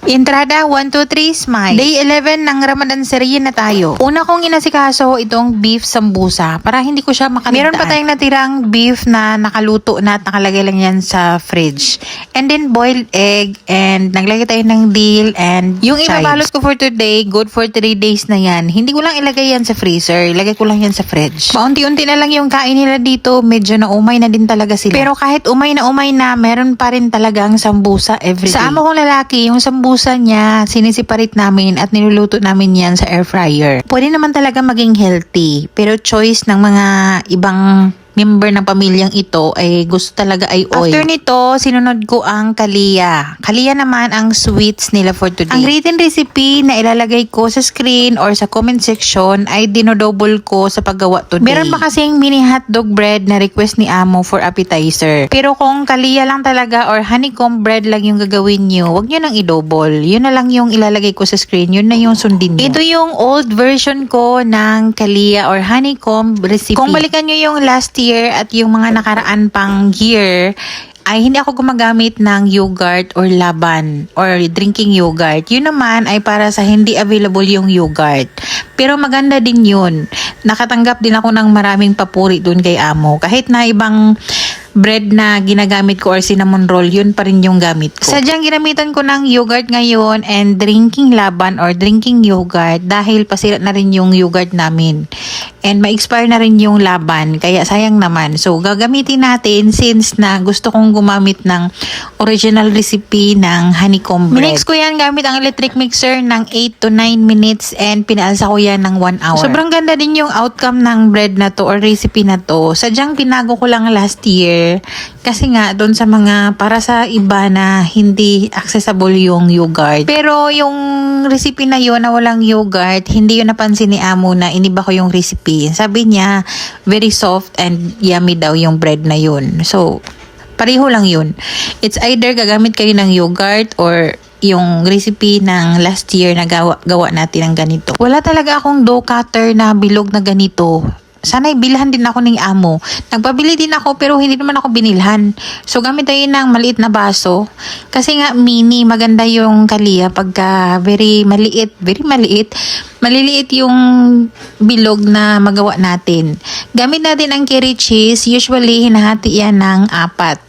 Entrada 1, 2, 3, smile. Day 11 ng Ramadan Serye na tayo. Una kong inasikaso itong beef sambusa para hindi ko siya makaligtaan. Meron pa tayong natirang beef na nakaluto na at nakalagay lang yan sa fridge. And then boiled egg and naglagay tayo ng dill and yung ibabalot ko for today, good for 3 days na yan. Hindi ko lang ilagay yan sa freezer. Ilagay ko lang yan sa fridge. Paunti-unti na lang yung kain nila dito. Medyo na umay na din talaga sila. Pero kahit umay na, meron pa rin talagang sambusa everyday. Sa amo kong lalaki, yung sambusa niya, sinisiparit namin at niluluto namin yan sa air fryer. Pwede naman talaga maging healthy, pero choice ng mga ibang member ng pamilyang ito ay gusto talaga ay oil. After nito, sinunod ko ang kalia. Kalia naman ang sweets nila for today. Ang written recipe na ilalagay ko sa screen or sa comment section ay dinodouble ko sa paggawa today. Meron pa kasing mini hotdog bread na request ni Amo for appetizer. Pero kung kalia lang talaga or honeycomb bread lang yung gagawin nyo, wag nyo nang i-double. Yun na lang yung ilalagay ko sa screen. Yun na yung sundin nyo. Ito yung old version ko ng kalia or honeycomb recipe. Kung balikan nyo yung last year at yung mga nakaraan pang year, ay hindi ako gumagamit ng yogurt or laban or drinking yogurt. Yun naman ay para sa hindi available yung yogurt. Pero maganda din yun. Nakatanggap din ako ng maraming papuri dun kay Amo. Kahit na ibang bread na ginagamit ko or cinnamon roll, yun pa rin yung gamit ko. Sadyang ginamitan ko ng yogurt ngayon and drinking laban or drinking yogurt dahil pasira na rin yung yogurt namin. And ma-expire na rin yung laban, kaya sayang naman. So, gagamitin natin since na gusto kong gumamit ng original recipe ng honeycomb bread. Minix ko yan gamit ang electric mixer ng 8 to 9 minutes and pinaalsa ko yan ng 1 hour. Sobrang ganda din yung outcome ng bread na to or recipe na to. Sadyang pinago ko lang last year kasi nga doon sa mga para sa iba na hindi accessible yung yogurt. Pero yung recipe na yun na walang yogurt, hindi yun napansin ni Amo na iniba ko yung recipe. Sabi niya, very soft and yummy daw yung bread na yun. So, pareho lang yun. It's either gagamit kayo ng yogurt or yung recipe ng last year na gawa natin ng ganito. Wala talaga akong dough cutter na bilog na ganito. Sana'y bilhan din ako ng Amo. Nagpabili din ako pero hindi naman ako binilhan. So gamit tayo ng maliit na baso. Kasi nga mini, maganda yung kalia pagka very maliit. Maliliit yung bilog na magawa natin. Gamit natin ang curry cheese. Usually hinahati yan ng 4.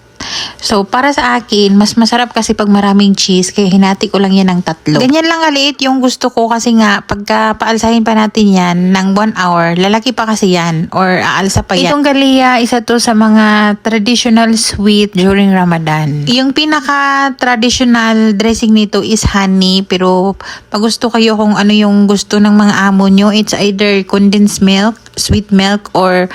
So, para sa akin, mas masarap kasi pag maraming cheese, kaya hinati ko lang yan ng 3. Ganyan lang kaliit yung gusto ko kasi nga, pagka paalsahin pa natin yan ng 1 hour, lalaki pa kasi yan, or aalsa pa yan. Itong galia, isa to sa mga traditional sweet during Ramadan. Yung pinaka-traditional dressing nito is honey, pero pag gusto kayo kung ano yung gusto ng mga amo nyo, it's either condensed milk, sweet milk, or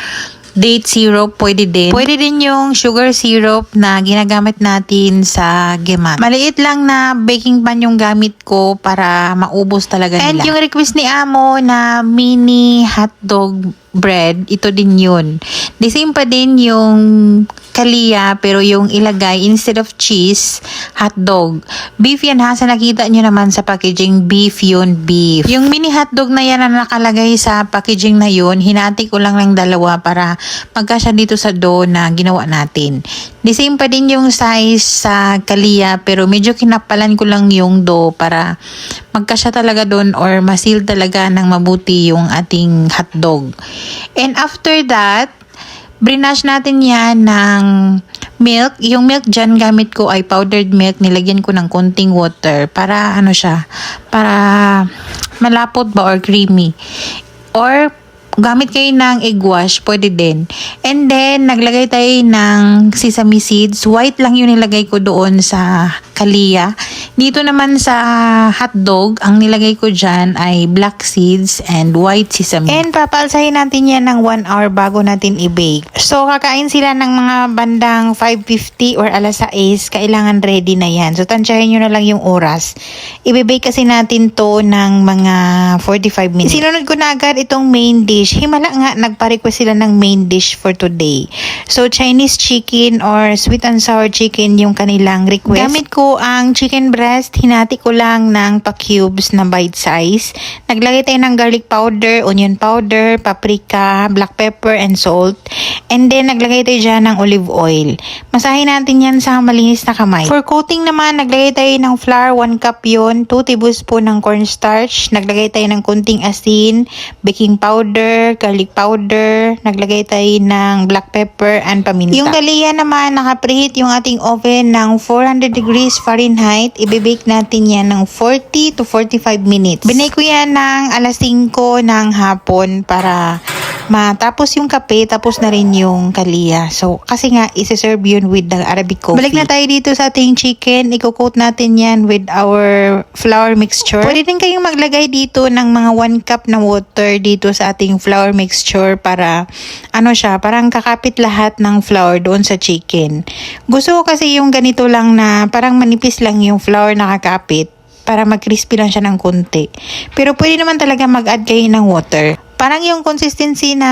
date syrup, pwede din. Pwede din yung sugar syrup na ginagamit natin sa gemat. Maliit lang na baking pan yung gamit ko para maubos talaga nila. And yung request ni Amo na mini hotdog bread, ito din yun. The same pa din yung kalia pero yung ilagay instead of cheese, hotdog. Beef yan ha, sa nakita nyo naman sa packaging, beef yun, beef. Yung mini hotdog na yan na nakalagay sa packaging na yun, hinati ko lang ng 2 para magkasya dito sa dough na ginawa natin. The same pa din yung size sa kalia pero medyo kinapalan ko lang yung dough para magkasya talaga doon or masil talaga ng mabuti yung ating hotdog. And after that, brinash natin yan ng milk. Yung milk dyan gamit ko ay powdered milk. Nilagyan ko ng konting water para ano siya, para malapot ba or creamy. Or gamit kayo ng egg wash, pwede din. And then, naglagay tayo ng sesame seeds. White lang yung nilagay ko doon sa kalia. Dito naman sa hotdog, ang nilagay ko dyan ay black seeds and white sesame. And papalsahin natin yan ng 1 hour bago natin i-bake. So, kakain sila ng mga bandang 5:50 or 6:00. Kailangan ready na yan. So, tansyahin nyo na lang yung oras. I-bake kasi natin to ng mga 45 minutes. Sinunod ko na agad itong main dish. Himala nga, nagpa-request sila ng main dish for today. So, Chinese chicken or sweet and sour chicken yung kanilang request. Gamit ko ang chicken breast rest, hinati ko lang ng pa-cubes na bite size. Naglagay tayo ng garlic powder, onion powder, paprika, black pepper, and salt. And then, naglagay tayo dyan ng olive oil. Masahin natin yan sa malinis na kamay. For coating naman, naglagay tayo ng flour, 1 cup yun, 2 tablespoon ng cornstarch, naglagay tayo ng kunting asin, baking powder, garlic powder, naglagay tayo ng black pepper, and paminta. Yung daliya naman, nakapreheat yung ating oven ng 400 degrees Fahrenheit. Ibibake natin yan ng 40 to 45 minutes. Binake ko yan ng alas 5 ng hapon para matapos yung kape, tapos na rin yung kalia. So, kasi nga, isi-serve yun with the Arabic coffee. Balik na tayo dito sa ating chicken. Iko-coat natin yan with our flour mixture. Pwede din kayong maglagay dito ng mga 1 cup na water dito sa ating flour mixture para, parang kakapit lahat ng flour doon sa chicken. Gusto ko kasi yung ganito lang na parang manipis lang yung flour nakakapit para mag-crispy lang siya ng konti. Pero pwede naman talaga mag-add kayo ng water. Parang yung consistency na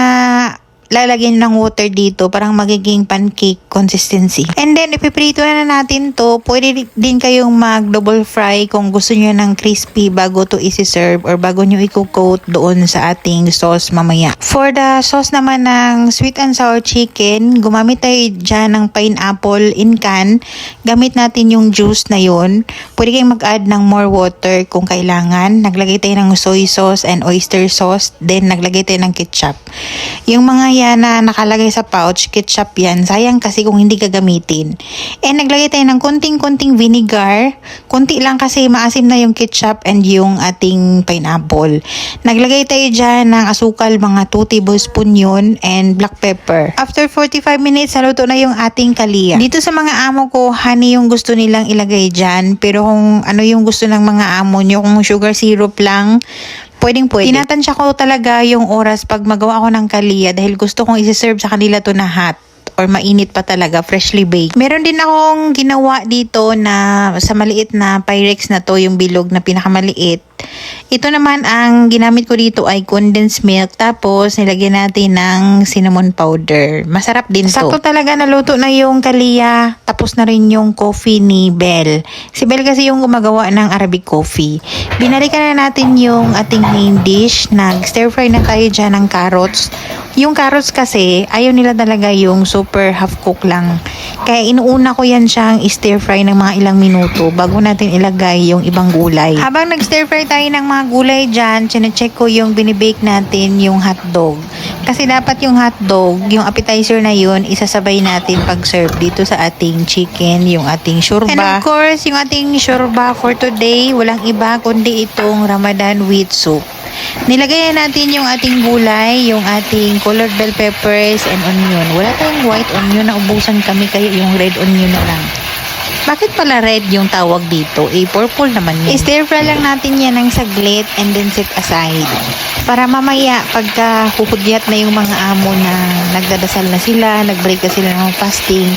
lalagyan ng water dito, parang magiging pancake consistency. And then, ipiprito na natin to. Pwede din kayong mag-double fry kung gusto nyo ng crispy bago to isi-serve or bago nyo i-coat doon sa ating sauce mamaya. For the sauce naman ng sweet and sour chicken, gumamit tayo dyan ng pineapple in can. Gamit natin yung juice na yun. Pwede kayong mag-add ng more water kung kailangan. Naglagay tayo ng soy sauce and oyster sauce. Then, naglagay tayo ng ketchup. Yung mga yan na nakalagay sa pouch, ketchup yan. Sayang kasi kung hindi gagamitin. And naglagay tayo ng konting-konting vinegar. Konti lang kasi maasim na yung ketchup and yung ating pineapple. Naglagay tayo dyan ng asukal, mga 2 tablespoon yun, and black pepper. After 45 minutes, naluto na yung ating kalia. Dito sa mga amo ko, honey yung gusto nilang ilagay dyan. Pero kung ano yung gusto ng mga amo nyo, kung sugar syrup lang, pwede. Tinatansya ko talaga yung oras pag magawa ko ng kalia dahil gusto kong isi-serve sa kanila to na hot or mainit pa talaga, freshly baked. Meron din akong ginawa dito na sa maliit na Pyrex na to, yung bilog na pinakamaliit. Ito naman, ang ginamit ko dito ay condensed milk, tapos nilagyan natin ng cinnamon powder. Masarap din to. Sakto talaga, naluto na yung kalia, tapos na rin yung coffee ni Belle. Si Belle kasi yung gumagawa ng Arabic coffee. Binalikan na natin yung ating main dish. Nag-stir fry na tayo dyan ng carrots. Yung carrots kasi, ayaw nila talaga yung super half cook lang. Kaya inuuna ko yan siyang stir fry ng mga ilang minuto bago natin ilagay yung ibang gulay. Habang nag-stir fry tayo ng mga gulay dyan, chinecheck ko yung binibake natin yung hotdog. Kasi dapat yung hotdog, yung appetizer na yun, isasabay natin pag-serve dito sa ating chicken, yung ating shurba. And of course, yung ating shurba for today, walang iba kundi itong Ramadan wheat soup. Nilagay natin yung ating gulay, yung ating colored bell peppers and onion. Wala tayong white onion, naubusan kami kaya yung red onion na lang. Bakit pala red yung tawag dito? Purple naman yun. I-stir fry lang natin yan ng saglit and then set aside. Para mamaya, pagka huhudyat na yung mga amo na nagdadasal na sila, nag-break na sila ng fasting,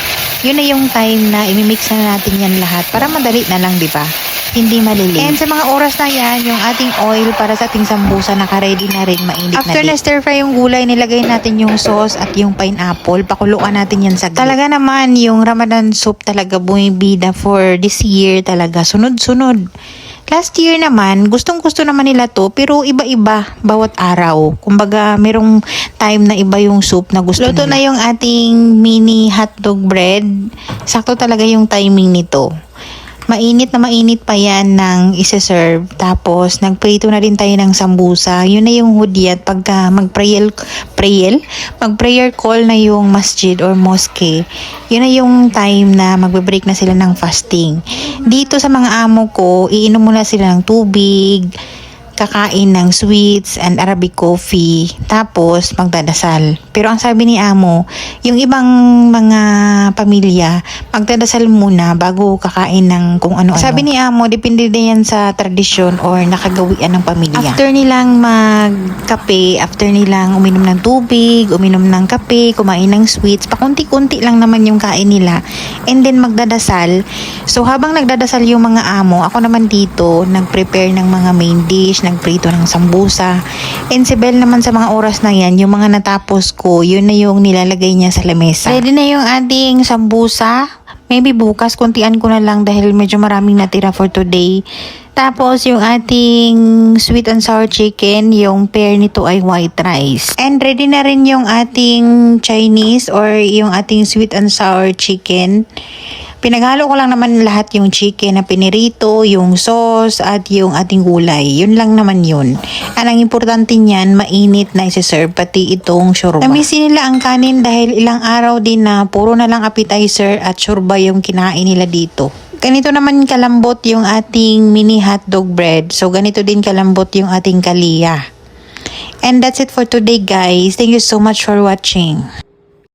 yun na yung time na imimix na natin yan lahat para madali na lang, di ba? Hindi malili. And sa mga oras na yan, yung ating oil para sa ating sambusa naka-ready na rin, mainit na din. After na stir fry yung gulay, nilagay natin yung sauce at yung pineapple. Pakuluan natin yan sa gulay. Talaga naman, yung Ramadan soup talaga bumibida for this year talaga. Sunod-sunod. Last year naman, gustong-gusto naman nila to, pero iba-iba bawat araw. Kumbaga, merong time na iba yung soup na gusto nila. Luto na yung ating mini hotdog bread. Sakto talaga yung timing nito. Mainit na mainit pa yan ng isa-serve. Tapos, nagprito na rin tayo ng sambusa. Yun na yung hudyat pagka mag-prayer call na yung masjid or mosque. Yun na yung time na magbe-break na sila ng fasting. Dito sa mga amo ko, iinom muna sila ng tubig, kakain ng sweets and Arabic coffee, tapos magdadasal. Pero ang sabi ni amo, yung ibang mga pamilya, magdadasal muna bago kakain ng kung ano-ano. Sabi ni amo, depende din yan sa tradisyon or nakagawian ng pamilya. After nilang magkape, after nilang uminom ng tubig, uminom ng kape, kumain ng sweets, pakunti-kunti lang naman yung kain nila. And then magdadasal. So habang nagdadasal yung mga amo, ako naman dito, nag-prepare ng mga main dish, nagprito ng sambusa. And si Belle naman sa mga oras na yan, yung mga natapos ko, yun na yung nilalagay niya sa lamesa. Ready na yung ating sambusa. Maybe bukas, kuntian ko na lang dahil medyo maraming natira for today. Tapos, yung ating sweet and sour chicken, yung pair nito ay white rice. And ready na rin yung ating Chinese or yung ating sweet and sour chicken. Pinaghalo ko lang naman lahat yung chicken na pinirito, yung sauce, at yung ating gulay. Yun lang naman yun. Ang importante niyan, mainit na isi-serve, pati itong shorba. Namisin nila ang kanin dahil ilang araw din na puro na lang appetizer at shorba yung kinain nila dito. Ganito naman kalambot yung ating mini hotdog bread. So, ganito din kalambot yung ating kalia. And that's it for today, guys. Thank you so much for watching.